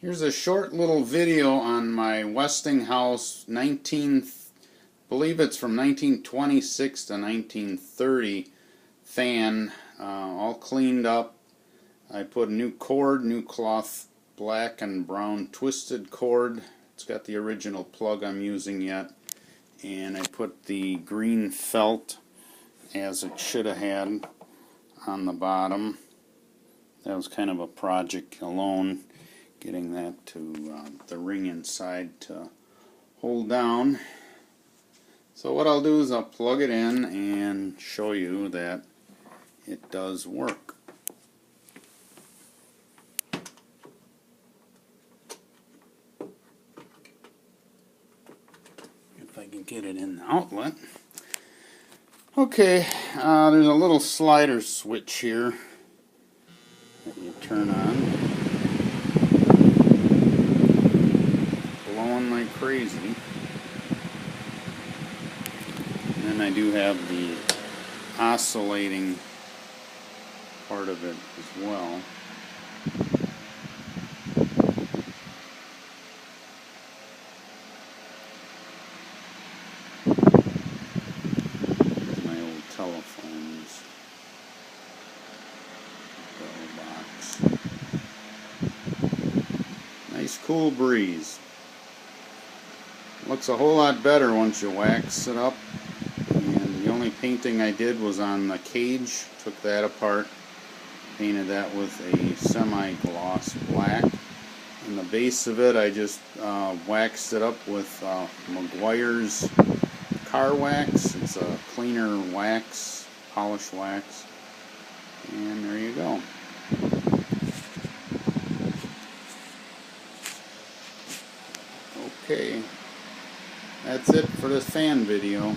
Here's a short little video on my Westinghouse believe it's from 1926 to 1930 fan, all cleaned up. I put a new cord, new cloth, black and brown twisted cord. It's got the original plug I'm using yet, and I put the green felt as it should have had on the bottom. That was kind of a project alone, getting that to the ring inside to hold down. So what I'll do is I'll plug it in and show you that it does work. If I can get it in the outlet. Okay, there's a little slider switch here that you turn on. Blowing like crazy. And then I do have the oscillating part of it as well. My old telephones. Bell box. Nice cool breeze. Looks a whole lot better once you wax it up. And the only painting I did was on the cage. Took that apart, painted that with a semi-gloss black. And the base of it I just waxed it up with Meguiar's car wax. It's a cleaner wax, polish wax. And there you go. Okay, that's it for this fan video.